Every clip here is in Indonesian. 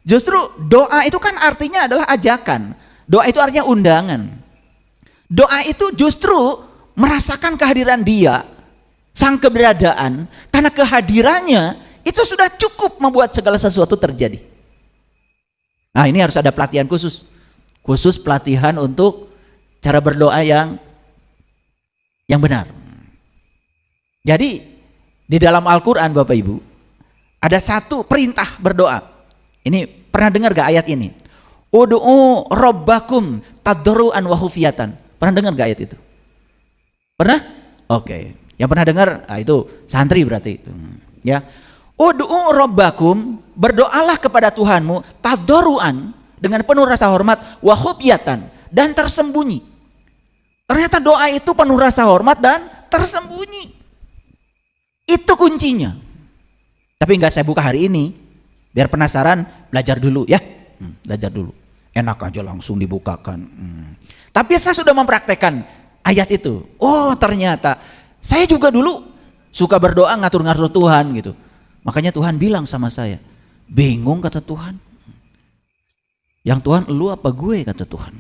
Justru doa itu kan artinya adalah ajakan. Doa itu artinya undangan. Doa itu justru merasakan kehadiran dia, sang keberadaan, karena kehadirannya itu sudah cukup membuat segala sesuatu terjadi. Nah, ini harus ada pelatihan khusus. Khusus pelatihan untuk cara berdoa yang benar. Jadi di dalam Al-Quran Bapak Ibu ada satu perintah berdoa. Ini pernah dengar gak ayat ini? Ud'u rabbakum tadarruan wa khufyatan. Pernah dengar gak ayat itu? Pernah? Oke. Yang pernah dengar, itu santri berarti itu. Ya. Ud'u rabbakum, berdoalah kepada Tuhanmu tadarruan, dengan penuh rasa hormat, wa khufyatan, dan tersembunyi. Ternyata doa itu penuh rasa hormat dan tersembunyi. Itu kuncinya. Tapi enggak saya buka hari ini. Biar penasaran, belajar dulu ya. Belajar dulu. Enak aja langsung dibukakan. Tapi saya sudah mempraktekkan ayat itu. Oh, ternyata saya juga dulu suka berdoa ngatur-ngatur Tuhan gitu. Makanya Tuhan bilang sama saya, bingung kata Tuhan. Yang Tuhan elu apa gue kata Tuhan.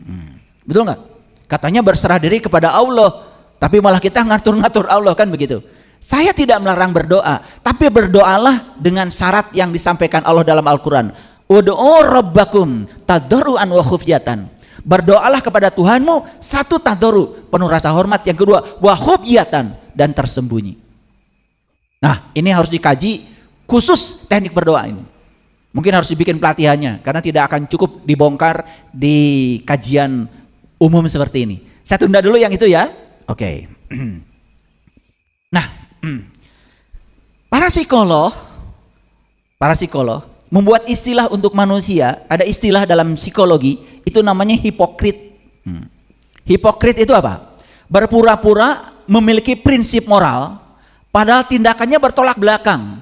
Betul nggak? Katanya berserah diri kepada Allah, tapi malah kita ngatur-ngatur Allah, kan begitu. Saya tidak melarang berdoa, tapi berdoalah dengan syarat yang disampaikan Allah dalam Al-Quran. Ud'u rabbakum tadarruan wa khufyatan. Berdoalah kepada Tuhanmu, satu tadarru, penuh rasa hormat, yang kedua wa khufyatan, dan tersembunyi. Nah, ini harus dikaji khusus teknik berdoa ini. Mungkin harus dibikin pelatihannya, karena tidak akan cukup dibongkar di kajian umum seperti ini. Saya tunda dulu yang itu ya. Oke. Nah, para psikolog membuat istilah untuk manusia. Ada istilah dalam psikologi, itu namanya hipokrit. Hipokrit itu apa? Berpura-pura memiliki prinsip moral, padahal tindakannya bertolak belakang.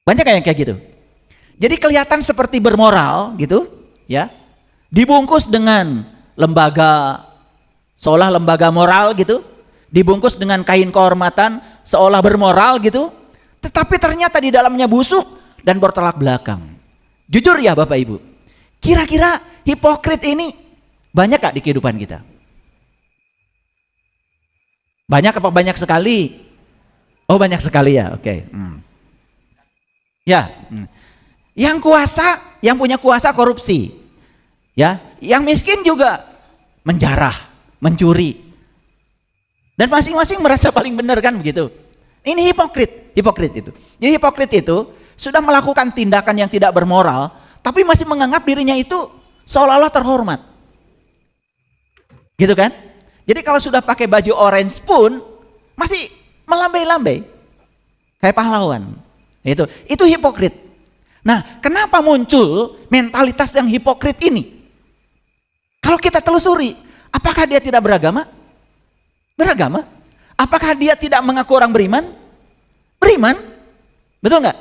Banyak yang kayak gitu. Jadi kelihatan seperti bermoral gitu, ya. Dibungkus dengan lembaga, seolah lembaga moral gitu. Dibungkus dengan kain kehormatan, seolah bermoral gitu. Tetapi ternyata di dalamnya busuk dan bertolak belakang. Jujur ya Bapak Ibu, kira-kira hipokrit ini banyak gak di kehidupan kita? Banyak apa banyak sekali? Oh, banyak sekali ya, oke. Ya, yang kuasa, yang punya kuasa korupsi, ya, yang miskin juga menjarah, mencuri, dan masing-masing merasa paling benar, kan begitu. Ini hipokrit itu. Jadi hipokrit itu sudah melakukan tindakan yang tidak bermoral, tapi masih menganggap dirinya itu seolah-olah terhormat, gitu kan? Jadi kalau sudah pakai baju orange pun masih melambai-lambai kayak pahlawan. Itu hipokrit. Nah, kenapa muncul mentalitas yang hipokrit ini? Kalau kita telusuri, apakah dia tidak beragama? Beragama. Apakah dia tidak mengaku orang beriman? Beriman. Betul nggak?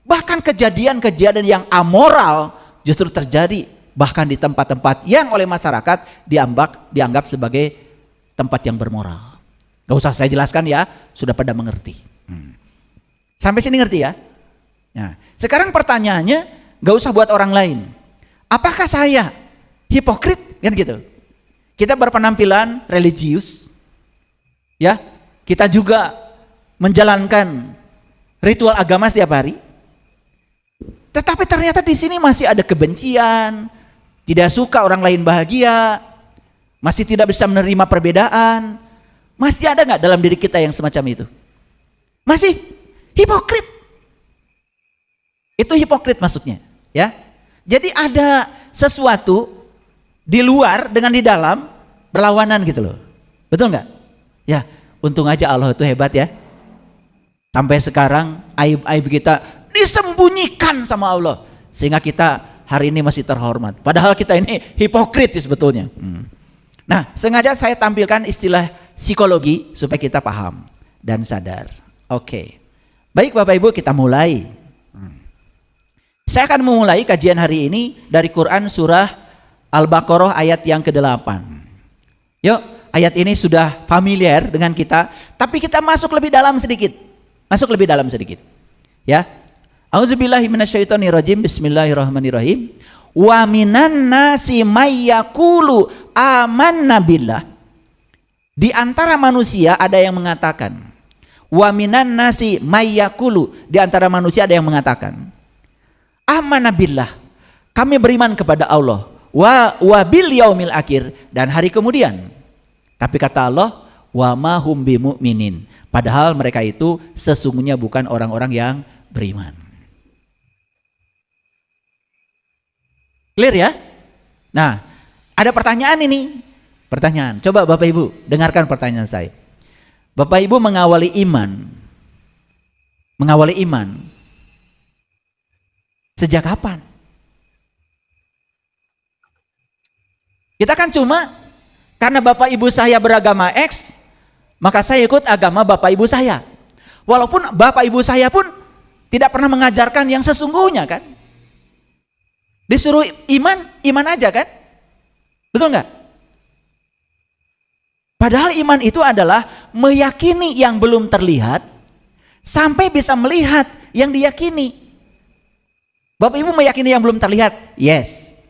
Bahkan kejadian-kejadian yang amoral justru terjadi bahkan di tempat-tempat yang oleh masyarakat dianggap sebagai tempat yang bermoral. Gak usah saya jelaskan ya, sudah pada mengerti. Sampai sini ngerti ya? Nah, sekarang pertanyaannya, gak usah buat orang lain. Apakah saya hipokrit? Kan gitu. Kita berpenampilan religius, ya. Kita juga menjalankan ritual agama setiap hari. Tetapi ternyata di sini masih ada kebencian, tidak suka orang lain bahagia, masih tidak bisa menerima perbedaan. Masih ada nggak dalam diri kita yang semacam itu? Masih hipokrit. Itu hipokrit maksudnya, ya. Jadi ada sesuatu di luar dengan di dalam berlawanan gitu loh. Betul nggak? Ya, untung aja Allah itu hebat ya. Sampai sekarang aib-aib kita disembunyikan sama Allah sehingga kita hari ini masih terhormat. Padahal kita ini hipokrit sebetulnya. Nah, sengaja saya tampilkan istilah psikologi supaya kita paham dan sadar. Oke. Baik Bapak Ibu, kita mulai. Saya akan memulai kajian hari ini dari Quran surah Al-Baqarah ayat yang ke-8. Yuk, ayat ini sudah familiar dengan kita, tapi kita masuk lebih dalam sedikit. Ya. Auzubillahi minasyaitonirrajim. Bismillahirrahmanirrahim. Wa minan nasi may yaqulu amanna billah. Di antara manusia ada yang mengatakan. Wa minan nasi may yaqulu, di antara manusia ada yang mengatakan, amanna billah, kami beriman kepada Allah, wa bil yaumil akhir, dan hari kemudian. Tapi kata Allah, wa ma hum bimu'minin, padahal mereka itu sesungguhnya bukan orang-orang yang beriman. Clear ya? Nah, ada pertanyaan ini. Pertanyaan. Coba Bapak Ibu dengarkan pertanyaan saya. Bapak Ibu mengawali iman. Mengawali iman. Sejak kapan? Kita kan cuma karena Bapak Ibu saya beragama X, maka saya ikut agama Bapak Ibu saya. Walaupun Bapak Ibu saya pun tidak pernah mengajarkan yang sesungguhnya kan. Disuruh iman, iman aja kan? Betul nggak? Padahal iman itu adalah meyakini yang belum terlihat sampai bisa melihat yang diyakini. Bapak Ibu meyakini yang belum terlihat? Yes.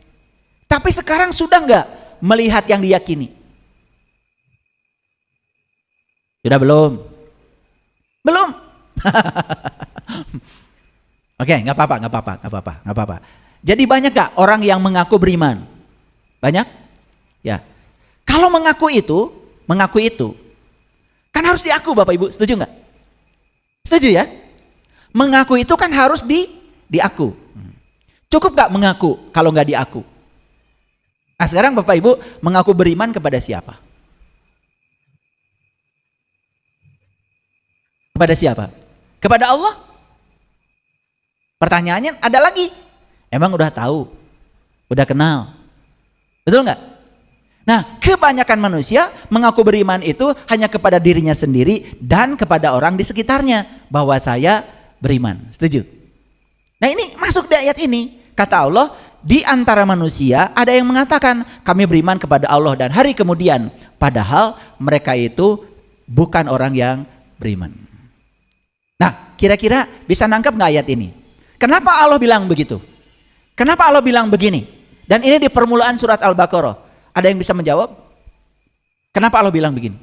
Tapi sekarang sudah nggak melihat yang diyakini? Sudah belum? Belum? Oke, nggak apa-apa. Jadi banyak gak orang yang mengaku beriman? Banyak? Ya. Kalau mengaku itu kan harus diaku Bapak Ibu, setuju nggak? Setuju ya? Mengaku itu kan harus diaku. Cukup gak mengaku kalau nggak diaku? Nah sekarang Bapak Ibu mengaku beriman kepada siapa? Kepada siapa? Kepada Allah? Pertanyaannya ada lagi. Emang udah tahu, udah kenal, betul nggak? Nah, kebanyakan manusia mengaku beriman itu hanya kepada dirinya sendiri dan kepada orang di sekitarnya bahwa saya beriman. Setuju? Nah, ini masuk di ayat ini. Kata Allah, di antara manusia ada yang mengatakan kami beriman kepada Allah dan hari kemudian, padahal mereka itu bukan orang yang beriman. Nah, kira-kira bisa nangkep nggak ayat ini? Kenapa Allah bilang begitu? Kenapa Allah bilang begini? Dan ini di permulaan surat Al-Baqarah. Ada yang bisa menjawab? Kenapa Allah bilang begini?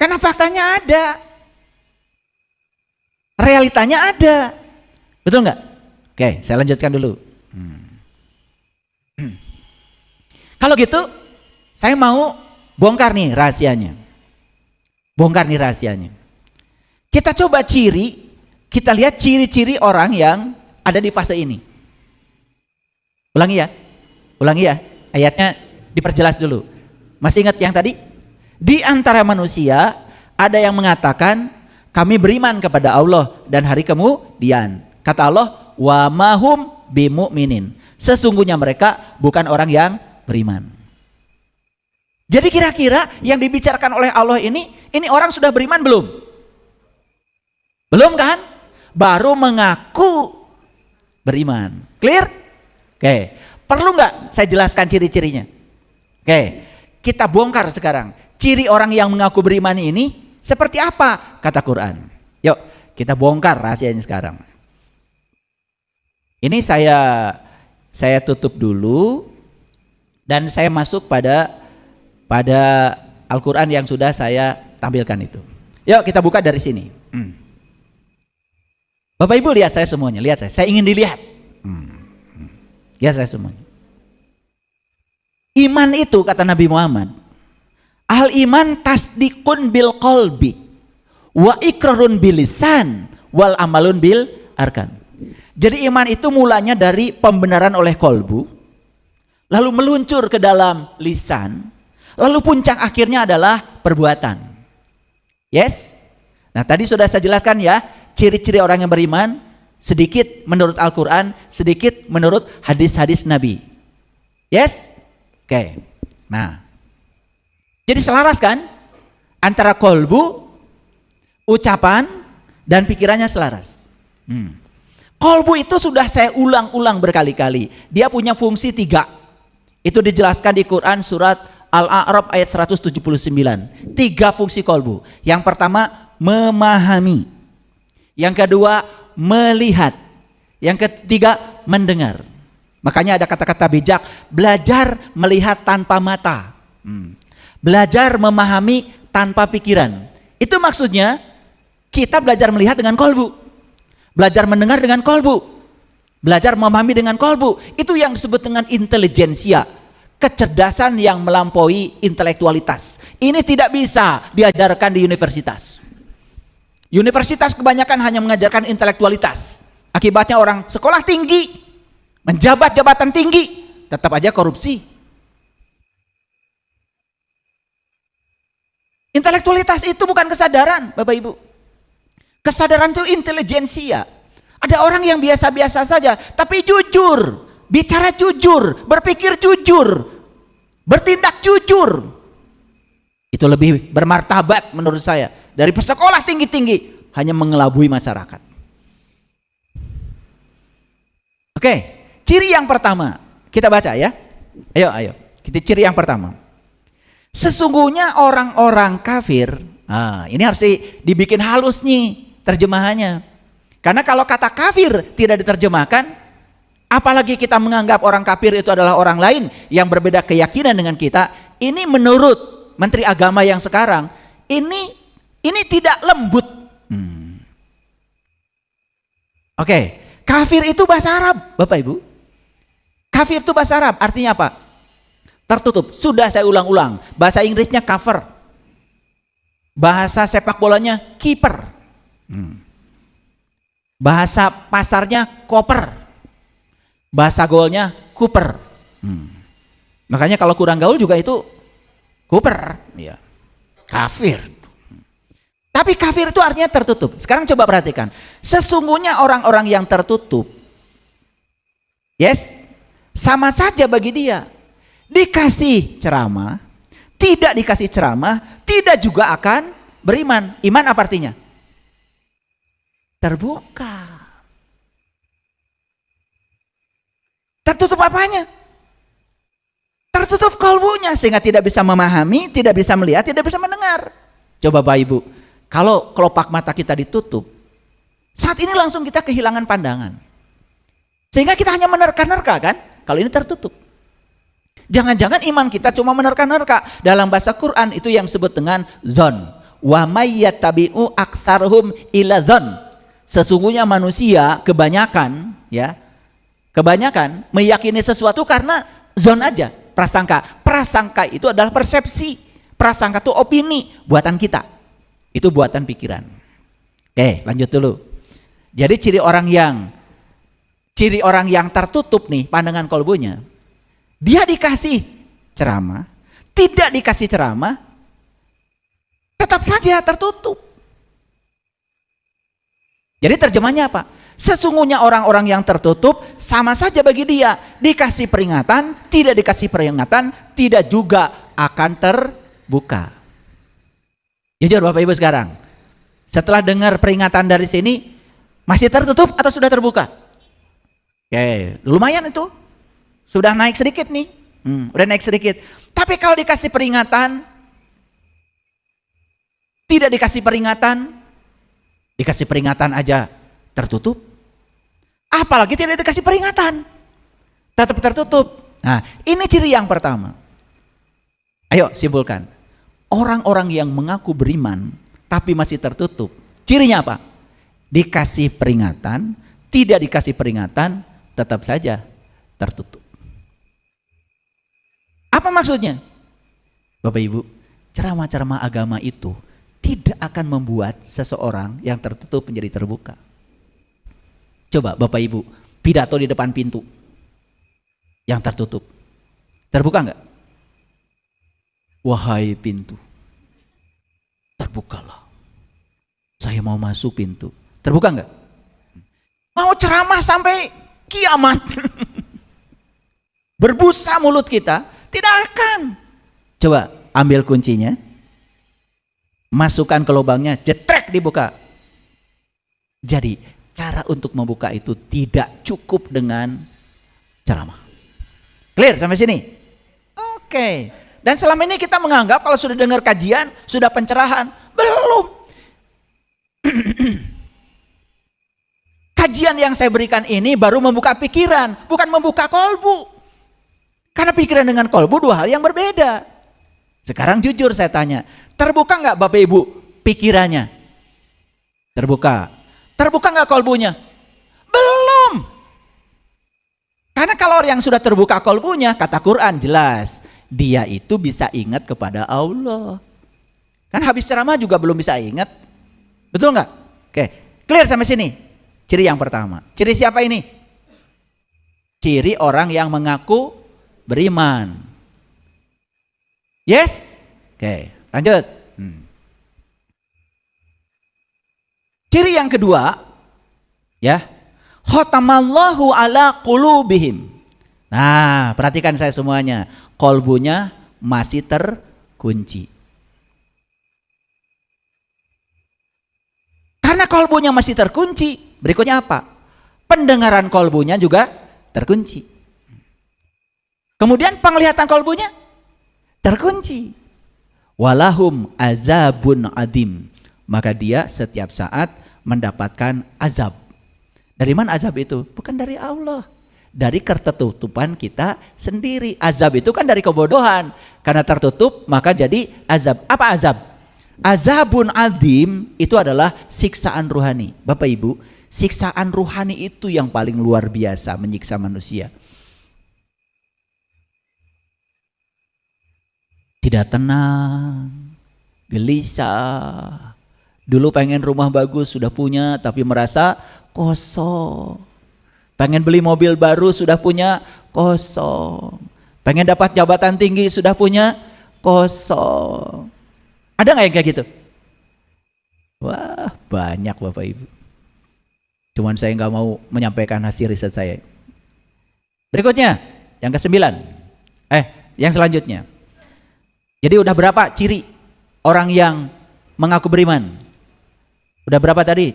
Karena faktanya ada. Realitanya ada. Betul nggak? Oke, saya lanjutkan dulu. Kalau gitu, saya mau bongkar nih rahasianya. Kita coba kita lihat ciri-ciri orang yang ada di fase ini. Ulangi ya, ayatnya diperjelas dulu. Masih ingat yang tadi? Di antara manusia ada yang mengatakan kami beriman kepada Allah dan hari kemudian. Kata Allah, wa mahum bimu'minin, sesungguhnya mereka bukan orang yang beriman. Jadi kira-kira yang dibicarakan oleh Allah ini orang sudah beriman belum? Belum kan? Baru mengaku beriman. Clear? Oke, perlu nggak saya jelaskan ciri-cirinya? Oke, kita bongkar sekarang. Ciri orang yang mengaku beriman ini seperti apa kata Quran? Yuk, kita bongkar rahasianya sekarang. Ini saya tutup dulu dan saya masuk pada Al-Quran yang sudah saya tampilkan itu. Yuk kita buka dari sini. Bapak Ibu lihat saya semuanya, lihat saya ingin dilihat. Ya saya semuanya. Iman itu kata Nabi Muhammad, al iman tasdikun bil qalbi wa ikrarun bil lisan wal amalun bil arkan. Jadi iman itu mulanya dari pembenaran oleh kolbu, lalu meluncur ke dalam lisan, lalu puncak akhirnya adalah perbuatan. Yes? Nah tadi sudah saya jelaskan ya, ciri-ciri orang yang beriman. Sedikit menurut Al-Quran, sedikit menurut hadis-hadis Nabi. Yes? Oke. Nah, jadi selaras kan? Antara kolbu, ucapan, dan pikirannya selaras. Kolbu itu sudah saya ulang-ulang berkali-kali. Dia punya fungsi 3. Itu dijelaskan di Quran surat Al-A'raf ayat 179. 3 fungsi kolbu. Yang pertama, memahami. Yang kedua, melihat. Yang ketiga, mendengar. Makanya ada kata-kata bijak, belajar melihat tanpa mata. Belajar memahami tanpa pikiran. Itu maksudnya kita belajar melihat dengan kolbu, belajar mendengar dengan kolbu, belajar memahami dengan kolbu. Itu yang disebut dengan intelijensia, kecerdasan yang melampaui intelektualitas. Ini tidak bisa diajarkan di universitas. Universitas kebanyakan hanya mengajarkan intelektualitas. Akibatnya orang sekolah tinggi, menjabat jabatan tinggi, tetap aja korupsi. Intelektualitas itu bukan kesadaran, Bapak Ibu. Kesadaran itu intelijensia. Ada orang yang biasa-biasa saja, tapi jujur, bicara jujur, berpikir jujur, bertindak jujur. Itu lebih bermartabat menurut saya dari sekolah tinggi-tinggi hanya mengelabui masyarakat. Oke, ciri yang pertama kita baca ya. Ayo, kita ciri yang pertama. Sesungguhnya orang-orang kafir, ini harus dibikin halus nih terjemahannya. Karena kalau kata kafir tidak diterjemahkan, apalagi kita menganggap orang kafir itu adalah orang lain yang berbeda keyakinan dengan kita, ini menurut Menteri Agama yang sekarang, ini tidak lembut. Oke, kafir itu bahasa Arab, Bapak Ibu. Kafir itu bahasa Arab, artinya apa? Tertutup. Sudah saya ulang-ulang. Bahasa Inggrisnya cover. Bahasa sepak bolanya kiper. Bahasa pasarnya koper. Bahasa gaulnya kuper. Makanya kalau kurang gaul juga itu kuper. Ya. Kafir. Tapi kafir itu artinya tertutup. Sekarang coba perhatikan. Sesungguhnya orang-orang yang tertutup, yes, sama saja bagi dia. Dikasih ceramah, tidak dikasih ceramah, tidak juga akan beriman. Iman apa artinya? Terbuka. Tertutup apanya? Tertutup kalbunya sehingga tidak bisa memahami, tidak bisa melihat, tidak bisa mendengar. Coba Bapak Ibu, kalau kelopak mata kita ditutup, saat ini langsung kita kehilangan pandangan. Sehingga kita hanya menerka-nerka kan? Kalau ini tertutup. Jangan-jangan iman kita cuma menerka-nerka. Dalam bahasa Quran itu yang disebut dengan zon. Wa may yattabi'u aktsarhum illa zon. Sesungguhnya manusia kebanyakan meyakini sesuatu karena zon aja, prasangka. Prasangka itu adalah persepsi. Prasangka itu opini, buatan kita. Itu buatan pikiran. Oke, lanjut dulu. Jadi ciri orang yang tertutup nih pandangan kolbunya, dia dikasih ceramah, tidak dikasih ceramah, tetap saja tertutup. Jadi terjemahnya apa? Sesungguhnya orang-orang yang tertutup sama saja bagi dia. Dikasih peringatan, tidak dikasih peringatan, tidak juga akan terbuka. Jujur Bapak Ibu sekarang, setelah dengar peringatan dari sini, masih tertutup atau sudah terbuka? Oke, lumayan itu. Sudah naik sedikit nih, udah naik sedikit. Tapi kalau dikasih peringatan, tidak dikasih peringatan aja tertutup. Apalagi tidak dikasih peringatan, tetap tertutup. Nah, ini ciri yang pertama. Ayo simpulkan. Orang-orang yang mengaku beriman tapi masih tertutup, cirinya apa? Dikasih peringatan, tidak dikasih peringatan, tetap saja tertutup. Apa maksudnya? Bapak Ibu, ceramah-ceramah agama itu tidak akan membuat seseorang yang tertutup menjadi terbuka. Coba Bapak Ibu, pidato di depan pintu yang tertutup, terbuka enggak? Wahai pintu, terbukalah. Saya mau masuk pintu. Terbuka enggak? Mau ceramah sampai kiamat. Berbusa mulut kita, tidak akan. Coba ambil kuncinya, masukkan ke lubangnya, jetrek dibuka. Jadi cara untuk membuka itu tidak cukup dengan ceramah. Clear sampai sini? Oke. Dan selama ini kita menganggap kalau sudah dengar kajian, sudah pencerahan, belum. Kajian yang saya berikan ini baru membuka pikiran, bukan membuka kolbu. Karena pikiran dengan kolbu dua hal yang berbeda. Sekarang jujur saya tanya, terbuka nggak Bapak Ibu pikirannya? Terbuka. Terbuka nggak kolbunya? Belum. Karena kalau yang sudah terbuka kolbunya, kata Quran jelas, dia itu bisa ingat kepada Allah. Kan habis ceramah juga belum bisa ingat. Betul nggak? Oke, clear sampai sini. Ciri yang pertama. Ciri siapa ini? Ciri orang yang mengaku beriman. Yes? Oke, lanjut. Ciri yang kedua, ya, khatamallahu ala qulubihim. Nah, perhatikan saya semuanya. Kolbunya masih terkunci. Karena kolbunya masih terkunci, berikutnya apa? Pendengaran kolbunya juga terkunci. Kemudian penglihatan kolbunya terkunci. Walahum azabun adim. Maka dia setiap saat mendapatkan azab. Dari mana azab itu? Bukan dari Allah. Dari ketertutupan kita sendiri. Azab itu kan dari kebodohan. Karena tertutup maka jadi azab. Apa azab? Azabun adim itu adalah siksaan ruhani. Bapak Ibu, siksaan ruhani itu yang paling luar biasa menyiksa manusia. Tidak tenang, gelisah. Dulu pengen rumah bagus sudah punya tapi merasa kosong. Pengen beli mobil baru sudah punya kosong. Pengen dapat jabatan tinggi sudah punya kosong. Ada nggak yang kayak gitu? Wah, banyak Bapak Ibu. Cuman saya nggak mau menyampaikan hasil riset saya. Berikutnya, yang ke-9. Yang selanjutnya. Jadi udah berapa ciri orang yang mengaku beriman? Udah berapa tadi?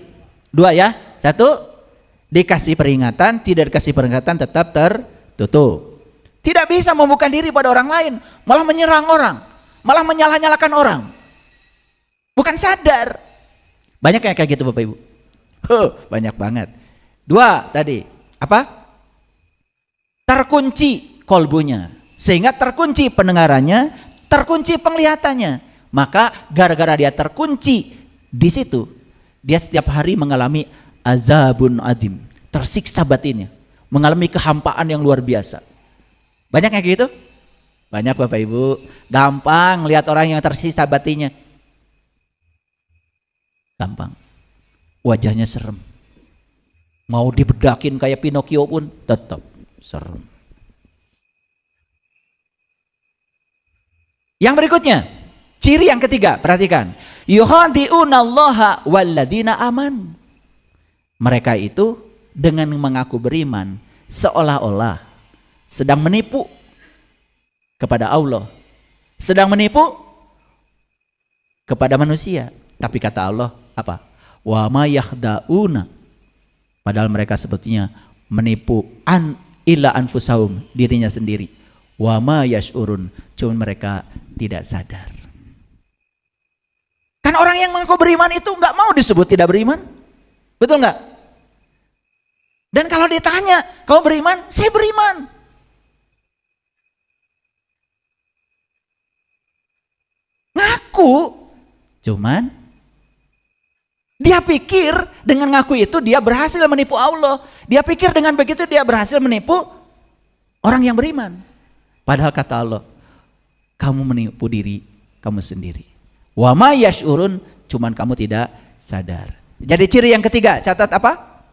2 ya? 1, dikasih peringatan, tidak dikasih peringatan tetap tertutup. Tidak bisa membuka diri pada orang lain, malah menyerang orang, malah menyalah-nyalakan orang. Bukan sadar. Banyak kayak gitu Bapak Ibu. Banyak banget. 2 tadi, apa? Terkunci kolbunya, sehingga terkunci pendengarannya, terkunci penglihatannya. Maka gara-gara dia terkunci di situ, dia setiap hari mengalami azabun adim, tersiksa batinnya, mengalami kehampaan yang luar biasa. Banyak kayak gitu? Banyak Bapak Ibu. Gampang lihat orang yang tersisa batinnya. Gampang. Wajahnya serem. Mau dibedakin kayak Pinocchio pun tetap serem. Yang berikutnya, ciri yang ketiga, perhatikan. Yukhadi'unallaha walladina aman. Mereka itu dengan mengaku beriman seolah-olah sedang menipu kepada Allah, sedang menipu kepada manusia. Tapi kata Allah apa? Wa ma yakhda'una. Padahal mereka sebetulnya menipu illa anfusahum, dirinya sendiri. Wa ma yash'urun, cuma mereka tidak sadar. Kan orang yang mengaku beriman itu nggak mau disebut tidak beriman, betul nggak? Dan kalau ditanya, kau beriman? Saya beriman. Ngaku, cuman dia pikir dengan ngaku itu dia berhasil menipu Allah. Dia pikir dengan begitu dia berhasil menipu orang yang beriman. Padahal kata Allah, kamu menipu diri kamu sendiri. Wa ma yash'urun, cuman kamu tidak sadar. Jadi ciri yang ketiga, catat apa?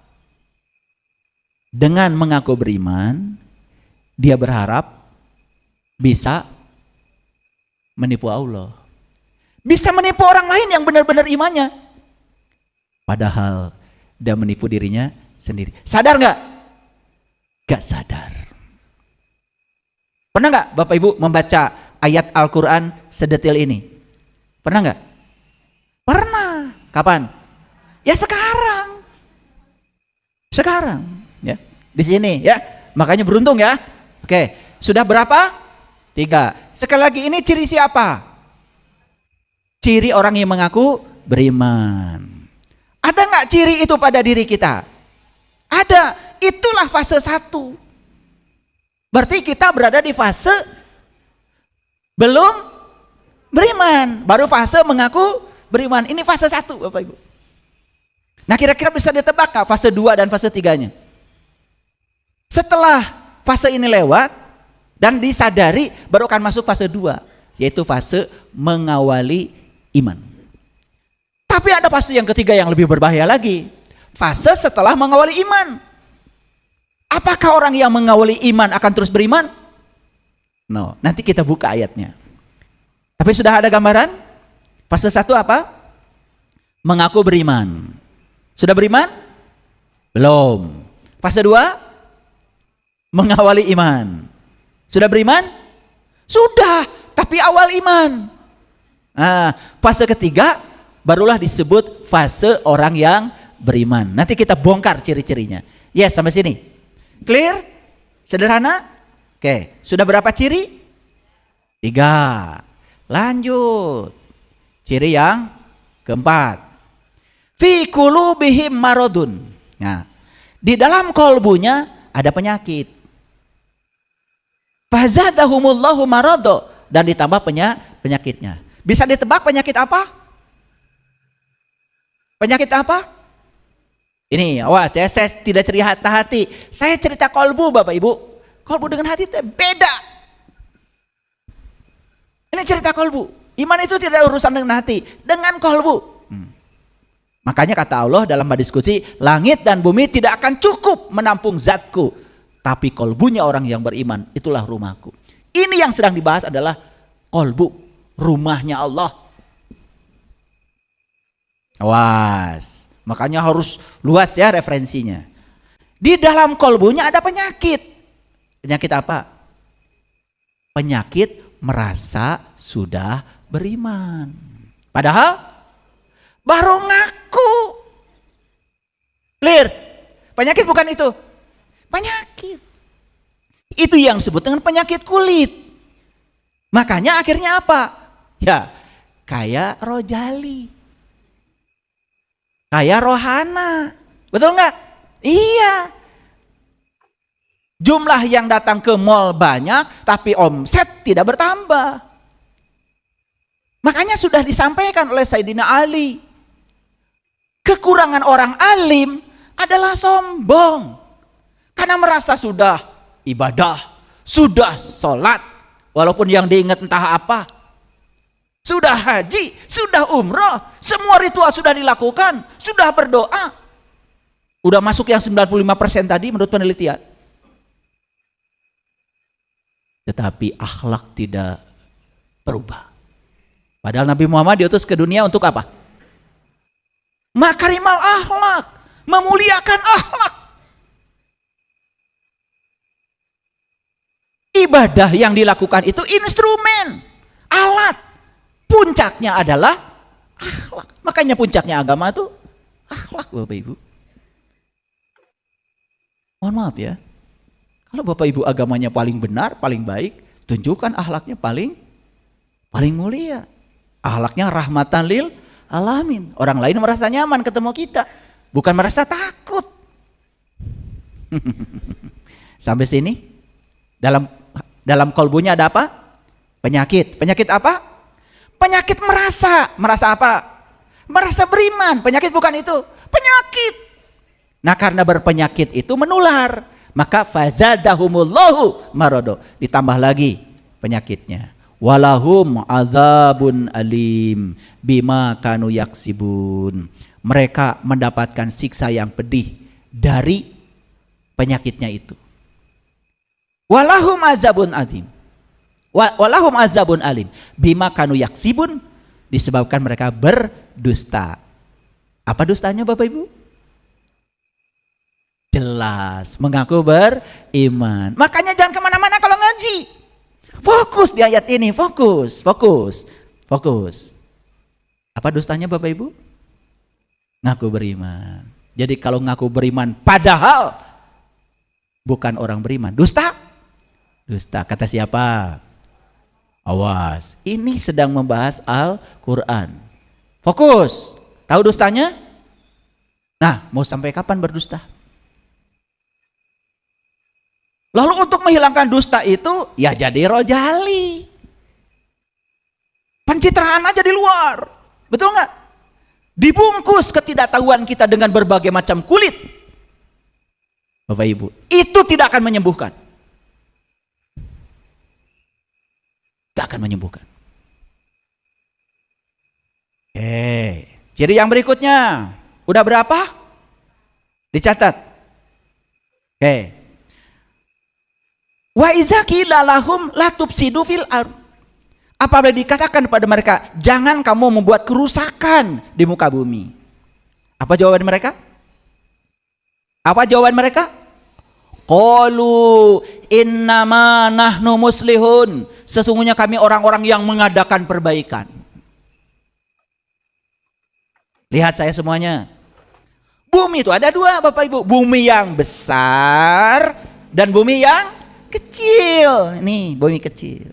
Dengan mengaku beriman, dia berharap bisa menipu Allah. Bisa menipu orang lain yang benar-benar imannya. Padahal dia menipu dirinya sendiri. Sadar nggak? Gak sadar. Pernah nggak Bapak Ibu membaca ayat Al-Quran sedetil ini? Pernah nggak? Pernah. Kapan? Ya sekarang. Sekarang, ya. Di sini, ya. Makanya beruntung ya. Oke, sudah berapa? 3. Sekali lagi, ini ciri siapa? Ciri orang yang mengaku beriman. Ada nggak ciri itu pada diri kita? Ada. Itulah fase 1. Berarti kita berada di fase belum beriman, baru fase mengaku beriman. Ini fase 1, Bapak Ibu. Nah, kira-kira bisa ditebak nggak fase 2 dan fase 3-nya? Setelah fase ini lewat dan disadari, baru akan masuk fase 2, yaitu fase mengawali iman. Tapi ada fase yang ketiga yang lebih berbahaya lagi. Fase setelah mengawali iman. Apakah orang yang mengawali iman akan terus beriman? No, nanti kita buka ayatnya. Tapi sudah ada gambaran? Fase 1 apa? Mengaku beriman. Sudah beriman? Belum. Fase 2? Mengawali iman. Sudah beriman? Sudah, tapi awal iman. Nah, fase ketiga barulah disebut fase orang yang beriman. Nanti kita bongkar ciri-cirinya. Yes, sampai sini. Clear? Sederhana? Oke, sudah berapa ciri? 3. Lanjut. Ciri yang keempat. Fi qulubihim maradun. Nah, di dalam kolbunya ada penyakit. Fazadahumullahu marado, dan ditambah penyakitnya. Bisa ditebak penyakit apa? Penyakit apa? Ini, awas ya, saya tidak cerita hati. Saya cerita kolbu, Bapak Ibu. Kolbu dengan hati itu beda. Ini cerita kolbu. Iman itu tidak urusan dengan hati, dengan kolbu. Makanya kata Allah dalam diskusi, langit dan bumi tidak akan cukup menampung zatku, tapi kolbunya orang yang beriman, itulah rumahku. Ini yang sedang dibahas adalah kolbu, rumahnya Allah. Awas. Makanya harus luas ya referensinya. Di dalam kolbunya ada penyakit. Penyakit apa? Penyakit merasa sudah beriman. Padahal baru ngaku. Clear? Penyakit bukan itu. Penyakit. Itu yang disebut dengan penyakit kulit. Makanya akhirnya apa? Ya, kayak Rojali. Kayak Rohana, betul nggak? Iya. Jumlah yang datang ke mall banyak, tapi omset tidak bertambah. Makanya sudah disampaikan oleh Sayyidina Ali. Kekurangan orang alim adalah sombong. Karena merasa sudah ibadah, sudah sholat, walaupun yang diingat entah apa. Sudah haji, sudah umroh, semua ritual sudah dilakukan, sudah berdoa. Udah masuk yang 95% tadi menurut penelitian. Tetapi akhlak tidak berubah. Padahal Nabi Muhammad diutus ke dunia untuk apa? Makarimal akhlak, memuliakan akhlak. Ibadah yang dilakukan itu instrumen, alat. Puncaknya adalah akhlak. Makanya puncaknya agama itu akhlak, Bapak Ibu. Mohon maaf ya. Kalau Bapak Ibu agamanya paling benar, paling baik, tunjukkan akhlaknya paling mulia. Akhlaknya rahmatan lil alamin. Orang lain merasa nyaman ketemu kita, bukan merasa takut. Sampai sini dalam kolbunya ada apa? Penyakit. Penyakit apa? Penyakit merasa apa? Merasa beriman. Penyakit bukan itu. Penyakit. Nah, karena berpenyakit itu menular, maka fazadahumullahu marado. Ditambah lagi penyakitnya. Walahum azabun alim bima kanu yaksibun. Mereka mendapatkan siksa yang pedih dari penyakitnya itu. Walahum azabun alim. Walahum azabun alim bima kanu yaksibun, disebabkan mereka berdusta. Apa dustanya Bapak Ibu? Jelas, mengaku beriman. Makanya jangan kemana-mana kalau ngaji. Fokus di ayat ini, fokus. Apa dustanya Bapak Ibu? Ngaku beriman. Jadi kalau ngaku beriman padahal bukan orang beriman, dusta? Dusta, kata siapa? Awas, ini sedang membahas Al-Quran. Fokus. Tahu dustanya? Nah, mau sampai kapan berdusta? Lalu untuk menghilangkan dusta itu, ya jadi rojali. Pencitraan aja di luar. Betul nggak? Dibungkus ketidaktahuan kita dengan berbagai macam kulit. Bapak Ibu, itu tidak akan menyembuhkan. Gak akan menyembuhkan. Ciri yang berikutnya. Udah berapa? Dicatat. Wa iza qila lahum la tufsidu fil ardh. Apabila dikatakan kepada mereka, jangan kamu membuat kerusakan di muka bumi. Apa jawaban mereka? Apa jawaban mereka? Qalu innama nahnu muslihun. Sesungguhnya kami orang-orang yang mengadakan perbaikan. Lihat saya semuanya. Bumi itu ada dua, Bapak Ibu. Bumi yang besar dan bumi yang kecil. Nih, bumi kecil.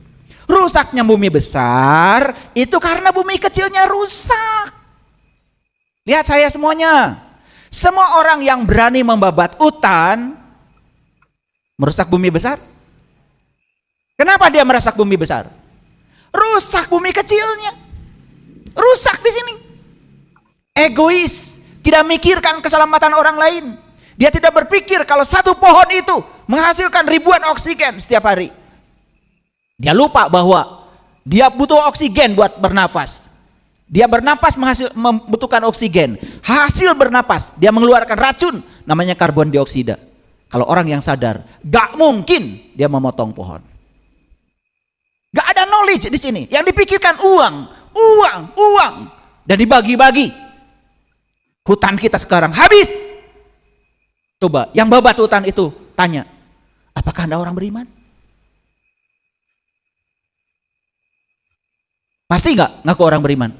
Rusaknya bumi besar itu karena bumi kecilnya rusak. Lihat saya semuanya. Semua orang yang berani membabat hutan merusak bumi besar. Kenapa dia merusak bumi besar? Rusak bumi kecilnya. Rusak di sini. Egois, tidak mikirkan keselamatan orang lain. Dia tidak berpikir kalau satu pohon itu menghasilkan ribuan oksigen setiap hari. Dia lupa bahwa dia butuh oksigen buat bernafas. Dia bernapas membutuhkan oksigen. Hasil bernapas, dia mengeluarkan racun namanya karbon dioksida. Kalau orang yang sadar, gak mungkin dia memotong pohon. Gak ada knowledge di sini. Yang dipikirkan uang, uang, uang. Dan dibagi-bagi. Hutan kita sekarang habis. Coba, yang babat hutan itu tanya, apakah Anda orang beriman? Pasti nggak ngaku orang beriman?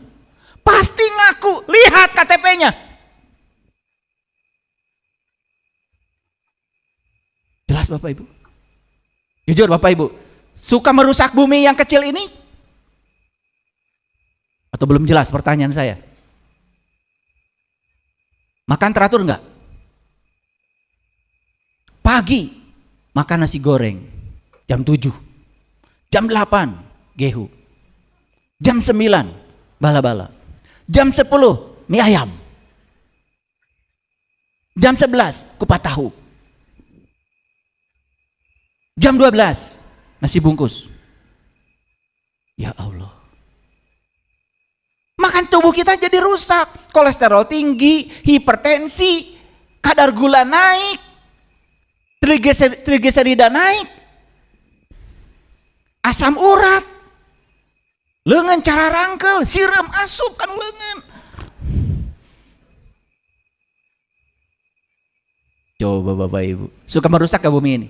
Pasti ngaku. Lihat KTP-nya. Jelas Bapak Ibu? Jujur Bapak Ibu, suka merusak bumi yang kecil ini? Atau belum jelas pertanyaan saya? Makan teratur nggak? Pagi makan nasi goreng jam 7, jam 8 gehu, jam 9 bala-bala, jam 10 mie ayam, jam 11 kupat tahu, jam 12 nasi bungkus. Ya Allah, makan tubuh kita jadi rusak. Kolesterol tinggi, hipertensi, kadar gula naik, trigliserida naik, asam urat, leungeun cara rangkel, siram asup kan leungeun. Coba Bapak Ibu, suka merusak ke bumi ini.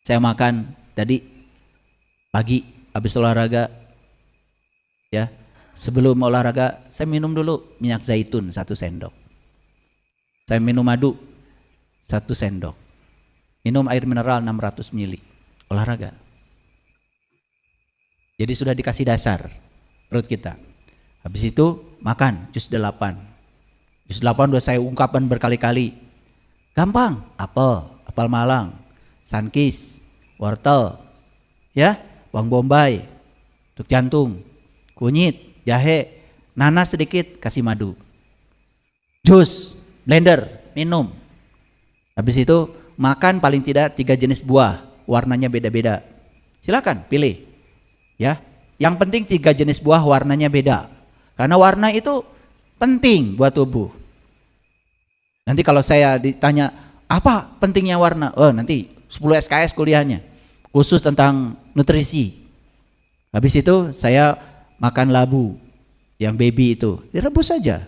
Saya makan tadi pagi habis olahraga, ya. Sebelum olahraga saya minum dulu minyak zaitun 1 sendok. Saya minum madu 1 sendok. Minum air mineral 600 ml. Olahraga. Jadi sudah dikasih dasar perut kita. Habis itu makan jus 8. Jus 8 sudah saya ungkapkan berkali-kali. Gampang, apel Malang, Sunkist, wortel, ya, bawang bombay, untuk jantung, kunyit, jahe, nanas sedikit, kasih madu. Jus, blender, minum. Habis itu makan paling tidak 3 jenis buah, warnanya beda-beda. Silakan pilih. Ya, yang penting 3 jenis buah warnanya beda. Karena warna itu penting buat tubuh. Nanti kalau saya ditanya, apa pentingnya warna? Oh, nanti 10 SKS kuliahnya khusus tentang nutrisi. Habis itu saya makan labu yang baby itu, direbus saja.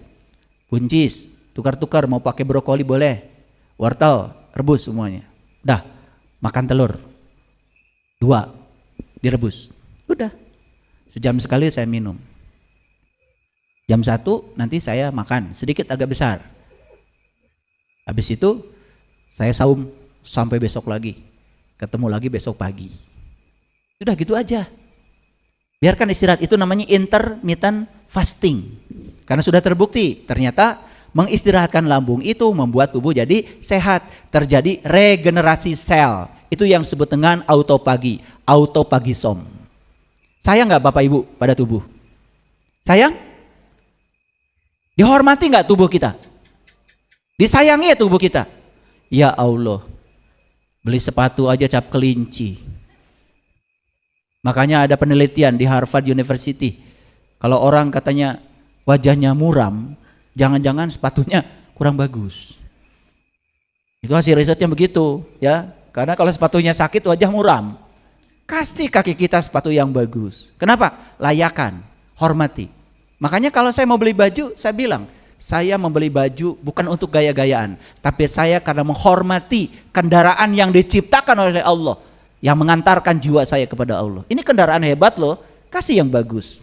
Buncis, tukar-tukar, mau pakai brokoli boleh. Wortel, rebus semuanya. Udah, makan telur 2, direbus. Udah, sejam sekali saya minum. Jam 1 nanti saya makan sedikit agak besar. Habis itu saya saum sampai besok lagi. Ketemu lagi besok pagi. Sudah gitu aja. Biarkan istirahat, itu namanya intermittent fasting. Karena sudah terbukti ternyata Mengistirahatkan lambung itu membuat tubuh jadi sehat, terjadi regenerasi sel. Itu yang disebut dengan autopagi, autopagisom. Sayang nggak Bapak Ibu pada tubuh? Sayang? Dihormati nggak tubuh kita? Disayangi ya tubuh kita? Ya Allah, beli sepatu aja cap kelinci. Makanya ada penelitian di Harvard University. Kalau orang katanya wajahnya muram, jangan-jangan sepatunya kurang bagus. Itu hasil risetnya begitu, ya. Karena kalau sepatunya sakit wajah muram. Kasih kaki kita sepatu yang bagus. Kenapa? Layakan, hormati. Makanya kalau saya mau beli baju, saya bilang, saya membeli baju bukan untuk gaya-gayaan, tapi saya karena menghormati kendaraan yang diciptakan oleh Allah, yang mengantarkan jiwa saya kepada Allah. Ini kendaraan hebat loh, kasih yang bagus.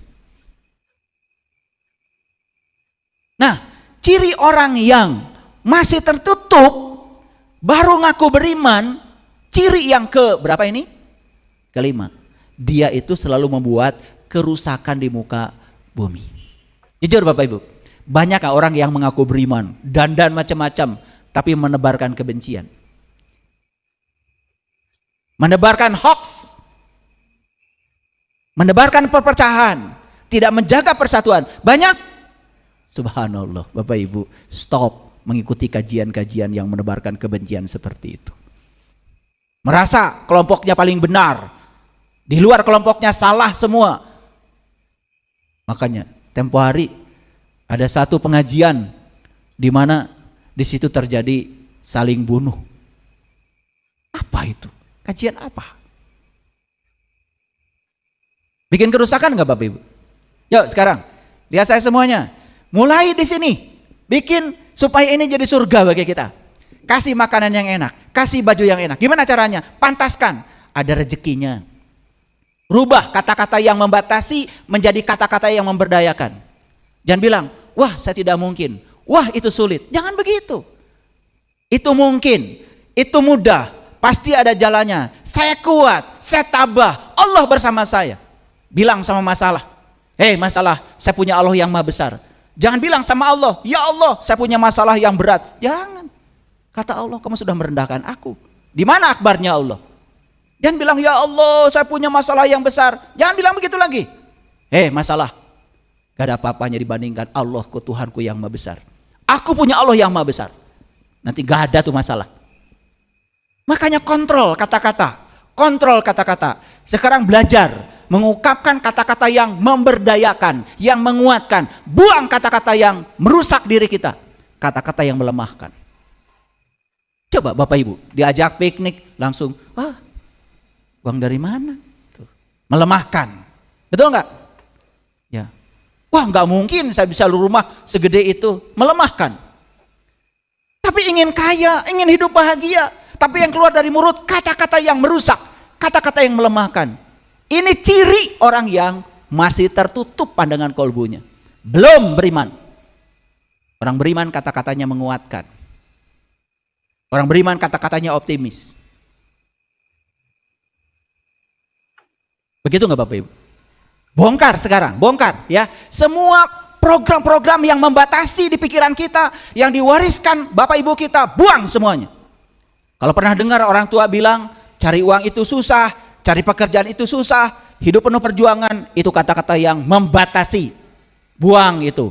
Nah, ciri orang yang masih tertutup, baru ngaku beriman, ciri yang ke berapa ini? Kelima, dia itu selalu membuat kerusakan di muka bumi. Jujur Bapak Ibu, banyak orang yang mengaku beriman, dandan macam-macam, tapi menebarkan kebencian. Menebarkan hoax, menebarkan perpecahan, tidak menjaga persatuan. Banyak, subhanallah Bapak Ibu, stop mengikuti kajian-kajian yang menebarkan kebencian seperti itu. Merasa kelompoknya paling benar, di luar kelompoknya salah semua. Makanya tempo hari ada satu pengajian di mana di situ terjadi saling bunuh. Apa itu? Kajian apa? Bikin kerusakan nggak Bapak Ibu? Yuk sekarang lihat saya semuanya. Mulai di sini bikin supaya ini jadi surga bagi kita. Kasih makanan yang enak, kasih baju yang enak. Gimana caranya? Pantaskan, ada rezekinya. Rubah kata-kata yang membatasi menjadi kata-kata yang memberdayakan. Jangan bilang, wah saya tidak mungkin, wah itu sulit. Jangan begitu. Itu mungkin, itu mudah, pasti ada jalannya. Saya kuat, saya tabah, Allah bersama saya. Bilang sama masalah, hei masalah, saya punya Allah yang maha besar. Jangan bilang sama Allah, ya Allah saya punya masalah yang berat. Jangan. Kata Allah, kamu sudah merendahkan aku. Di mana akbarnya Allah? Jangan bilang, ya Allah saya punya masalah yang besar. Jangan bilang begitu lagi. Masalah, gak ada apa-apanya dibandingkan Allahku, Tuhanku yang maha besar. Aku punya Allah yang maha besar. Nanti gak ada tuh masalah. Makanya kontrol kata-kata. Kontrol kata-kata. Sekarang belajar mengungkapkan kata-kata yang memberdayakan, yang menguatkan. Buang kata-kata yang merusak diri kita. Kata-kata yang melemahkan. Coba Bapak Ibu diajak piknik langsung, wah uang dari mana? Tuh. Melemahkan, betul nggak? Ya, wah nggak mungkin saya bisa rumah segede itu, melemahkan. Tapi ingin kaya, ingin hidup bahagia, tapi yang keluar dari mulut kata-kata yang merusak, kata-kata yang melemahkan. Ini ciri orang yang masih tertutup pandangan kolbunya, belum beriman. Orang beriman kata-katanya menguatkan. Orang beriman kata-katanya optimis. Begitu nggak Bapak Ibu? Bongkar sekarang, bongkar ya. Semua program-program yang membatasi di pikiran kita, yang diwariskan Bapak Ibu kita, buang semuanya. Kalau pernah dengar orang tua bilang, cari uang itu susah, cari pekerjaan itu susah, hidup penuh perjuangan, itu kata-kata yang membatasi. Buang itu.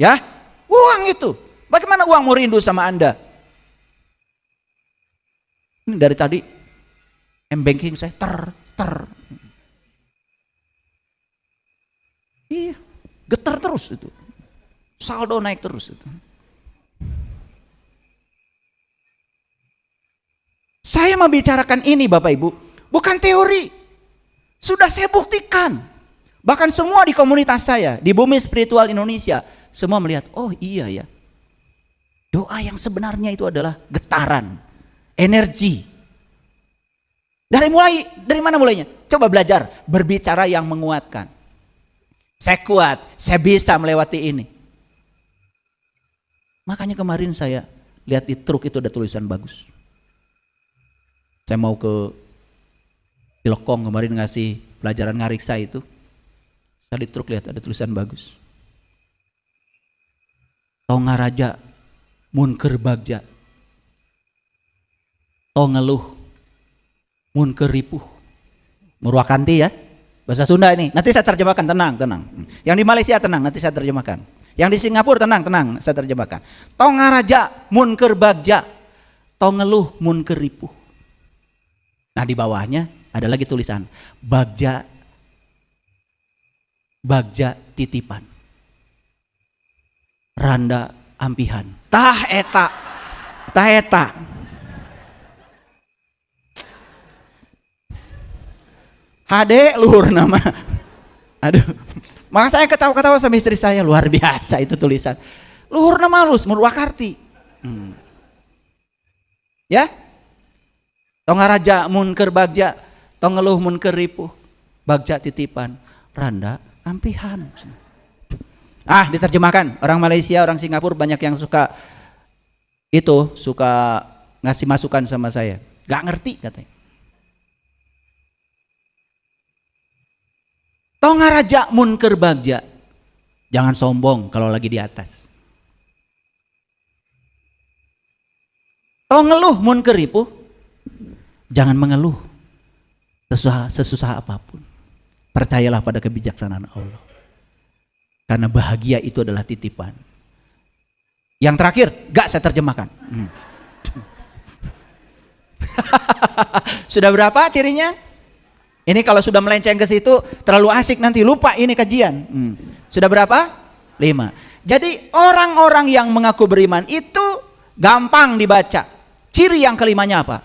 Ya, buang itu. Bagaimana uang mau rindu sama Anda? Ini dari tadi M-banking saya ter. Iya, getar terus itu. Saldo naik terus itu. Saya membicarakan ini Bapak Ibu, bukan teori. Sudah saya buktikan. Bahkan semua di komunitas saya, di Bumi Spiritual Indonesia, semua melihat, oh iya ya. Doa yang sebenarnya itu adalah getaran, energi. Dari mana mulainya? Coba belajar berbicara yang menguatkan. Saya kuat, saya bisa melewati ini. Makanya kemarin saya lihat di truk itu ada tulisan bagus. Saya mau ke Cilekong kemarin ngasih pelajaran ngariksa itu. Saya di truk lihat ada tulisan bagus. Tonga raja mun keur bagja. Tong ngeluh mun keur ripuh. Murwakanti ya. Bahasa Sunda ini. Nanti saya terjemahkan, tenang. Yang di Malaysia tenang, nanti saya terjemahkan. Yang di Singapura tenang, saya terjemahkan. Tonga raja mun keur bagja. Tong ngeluh mun keur ripuh. Nah, di bawahnya ada lagi tulisan bagja titipan. Randa ampihan. Tah eta. Hade luhur nama. Aduh. Maka saya ketawa-ketawa sama istri saya, luar biasa itu tulisan. Luhur nama halus Murwakarti. Ya? Tonga raja mun keur bagja, tong ngeluh mun keur ripuh. Bagja titipan, randa ampihan. Diterjemahkan. Orang Malaysia, orang Singapura banyak yang suka ngasih masukan sama saya. Gak ngerti katanya. Tonga raja mun keur bagja. Jangan sombong kalau lagi di atas. Tong ngeluh mun keur ripuh. Jangan mengeluh sesusah apapun. Percayalah pada kebijaksanaan Allah. Karena bahagia itu adalah titipan. Yang terakhir, gak saya terjemahkan. Sudah berapa cirinya? Ini kalau sudah melenceng ke situ terlalu asik nanti lupa ini kajian. Sudah berapa? 5. Jadi orang-orang yang mengaku beriman itu gampang dibaca. Ciri yang kelimanya apa?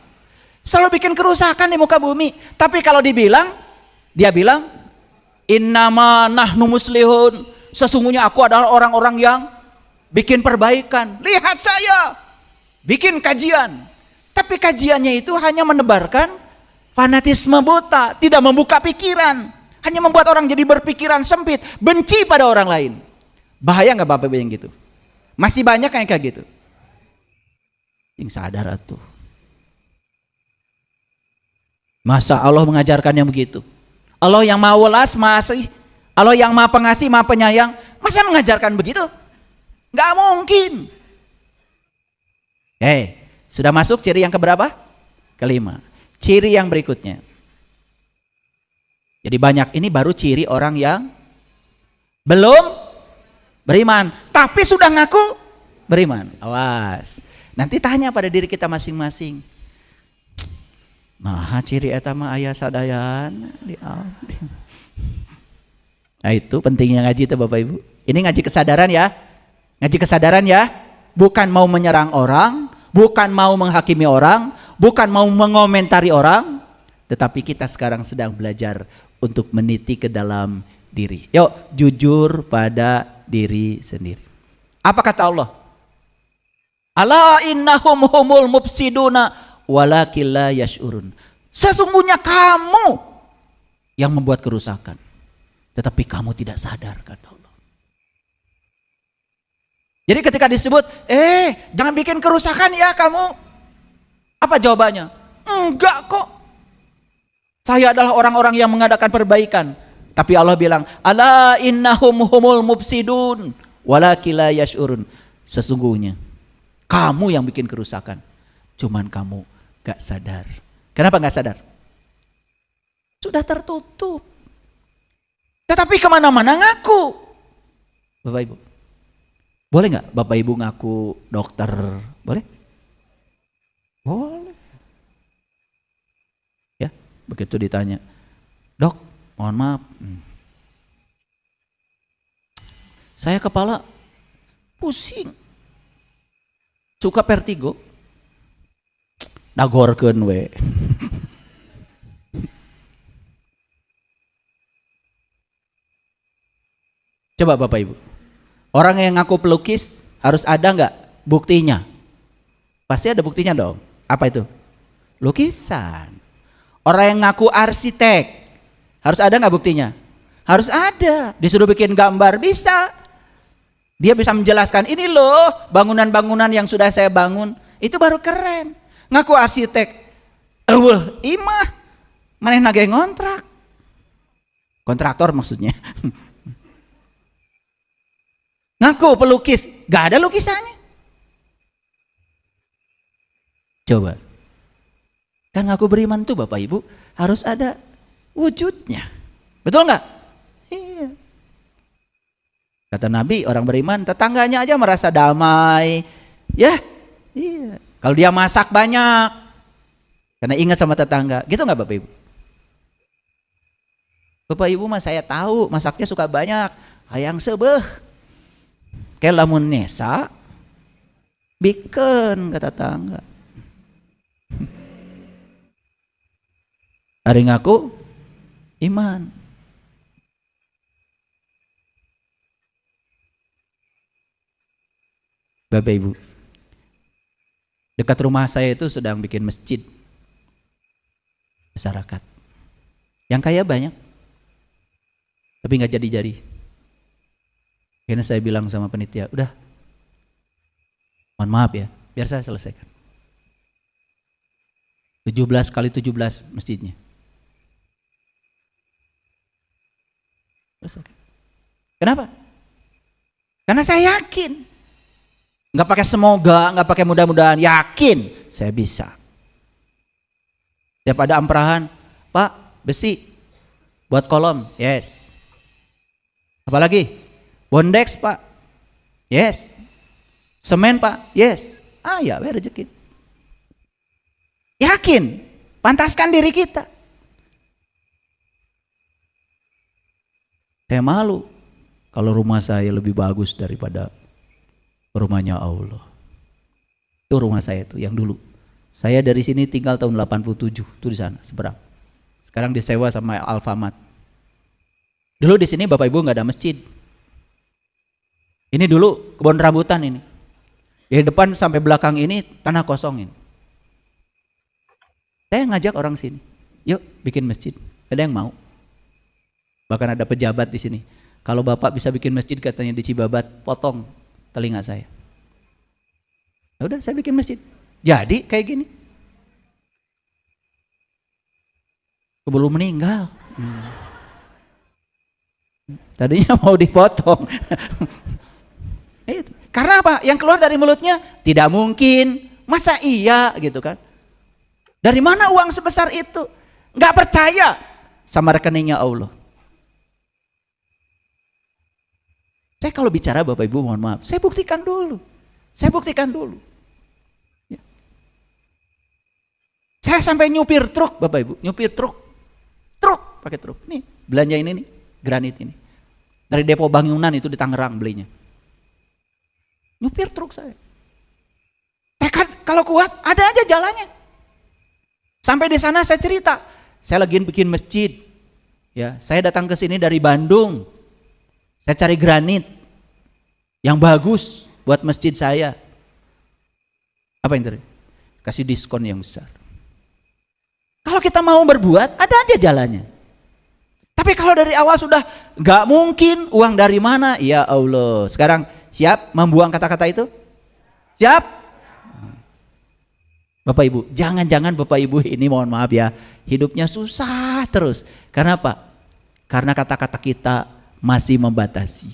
Selalu bikin kerusakan di muka bumi. Tapi kalau dia bilang innama nahnu muslihun. Sesungguhnya aku adalah orang-orang yang bikin perbaikan. Lihat saya bikin kajian. Tapi kajiannya itu hanya menebarkan fanatisme buta, tidak membuka pikiran, hanya membuat orang jadi berpikiran sempit, benci pada orang lain. Bahaya nggak Bapak yang gitu? Masih banyak yang kayak gitu. Yang sadar atuh. Masa Allah mengajarkan yang begitu? Allah yang maha welas, Allah yang maha pengasih, maha penyayang, masa mengajarkan begitu? Nggak mungkin. Sudah masuk ciri yang keberapa? Kelima. Ciri yang berikutnya. Jadi banyak, ini baru ciri orang yang belum beriman, tapi sudah ngaku beriman. Awas. Nanti tanya pada diri kita masing-masing. Nah, ciri eta mah aya sadayan di abdi. Nah, itu pentingnya ngaji itu Bapak Ibu. Ini ngaji kesadaran ya. Ngaji kesadaran ya. Bukan mau menyerang orang, bukan mau menghakimi orang, bukan mau mengomentari orang, tetapi kita sekarang sedang belajar untuk meniti ke dalam diri. Yuk, jujur pada diri sendiri. Apa kata Allah? Ala innahum humul mufsiduna walakin la yash'urun. Sesungguhnya kamu yang membuat kerusakan, tetapi kamu tidak sadar, kata Allah. Jadi ketika disebut, jangan bikin kerusakan ya kamu. Apa jawabannya? Enggak kok. Saya adalah orang-orang yang mengadakan perbaikan. Tapi Allah bilang, ala innahum humul mufsidun walakin la yash'urun. Sesungguhnya kamu yang bikin kerusakan, cuman kamu gak sadar. Kenapa gak sadar? Sudah tertutup. Tetapi kemana-mana ngaku. Bapak Ibu, boleh gak Bapak Ibu ngaku dokter? Boleh? Boleh. Ya, begitu ditanya, dok, mohon maaf, saya kepala pusing, suka vertigo, nagorkeun we. Coba Bapak Ibu, orang yang ngaku pelukis harus ada nggak buktinya? Pasti ada buktinya dong. Apa itu? Lukisan. Orang yang ngaku arsitek harus ada nggak buktinya? Harus ada. Disuruh bikin gambar bisa. Dia bisa menjelaskan, ini loh bangunan-bangunan yang sudah saya bangun. Itu baru keren. Ngaku arsitek, imah maneh nage ngontrak. Kontraktor maksudnya. Ngaku pelukis, gak ada lukisannya. Coba. Kan ngaku beriman tuh Bapak Ibu harus ada wujudnya. Betul nggak? Iya. Kata Nabi, orang beriman tetangganya aja merasa damai. Ya, iya. Kalau dia masak banyak, karena ingat sama tetangga, gitu nggak Bapak Ibu? Bapak Ibu mah saya tahu masaknya suka banyak, hayang sebeh. Kayak lamun nesa, bikin kata tetangga. Hari ngaku iman. Bapak Ibu, dekat rumah saya itu sedang bikin masjid masyarakat. Yang kaya banyak, tapi nggak jadi-jadi. Karena saya bilang sama panitia, udah, mohon maaf ya, biar saya selesaikan. 17 kali 17 masjidnya. Kenapa? Karena saya yakin, nggak pakai semoga, nggak pakai mudah-mudahan, yakin saya bisa. Tiap ada amprahan, Pak, besi buat kolom, yes. Apalagi bondex Pak, yes. Semen Pak, yes. Ah ya, rezeki. Yakin, pantaskan diri kita. Saya malu kalau rumah saya lebih bagus daripada rumahnya Allah. Itu rumah saya itu yang dulu. Saya dari sini tinggal tahun 87 tuh di sana seberang. Sekarang disewa sama Alfamart. Dulu di sini Bapak Ibu nggak ada masjid. Ini dulu kebun rambutan ini. Dari depan sampai belakang ini tanah kosong ini. Saya ngajak orang sini, yuk bikin masjid. Ada yang mau? Bahkan ada pejabat di sini. Kalau Bapak bisa bikin masjid katanya di Cibabat, potong telinga saya. Ya udah, saya bikin masjid. Jadi kayak gini. Sebelum meninggal. Tadinya mau dipotong. Karena apa? Yang keluar dari mulutnya tidak mungkin. Masa iya gitu kan? Dari mana uang sebesar itu? Nggak percaya sama rekeningnya Allah. Saya kalau bicara Bapak Ibu mohon maaf, saya buktikan dulu. Saya buktikan dulu. Ya. Saya sampai nyupir truk Bapak Ibu, nyupir truk. Truk, pakai truk. Nih, belanja ini nih, granit ini. Dari depo bangunan itu di Tangerang belinya. Nyupir truk saya. Saya kan kalau kuat ada aja jalannya. Sampai di sana saya cerita, saya lagi bikin masjid. Ya, saya datang ke sini dari Bandung. Saya cari granit yang bagus buat masjid saya. Apa yang terjadi? Kasih diskon yang besar. Kalau kita mau berbuat, ada aja jalannya. Tapi kalau dari awal sudah nggak mungkin, uang dari mana? Ya Allah. Sekarang siap membuang kata-kata itu? Siap? Bapak Ibu, jangan-jangan Bapak Ibu ini mohon maaf ya, hidupnya susah terus. Karena apa? Karena kata-kata kita masih membatasi.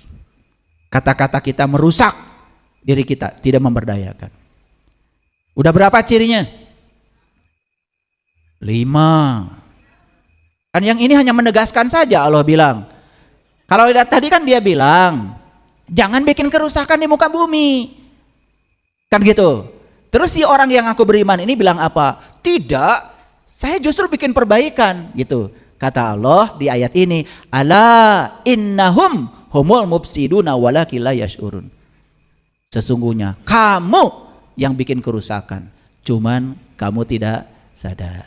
Kata-kata kita merusak diri kita, tidak memberdayakan. Udah berapa cirinya? 5. Kan yang ini hanya menegaskan saja Allah bilang. Kalau tadi kan dia bilang, jangan bikin kerusakan di muka bumi. Kan gitu. Terus si orang yang aku beriman ini bilang apa? Tidak, saya justru bikin perbaikan gitu. Kata Allah di ayat ini, ala innahum humul mufsiduna walakin la yash'urun. Sesungguhnya kamu yang bikin kerusakan, cuman kamu tidak sadar.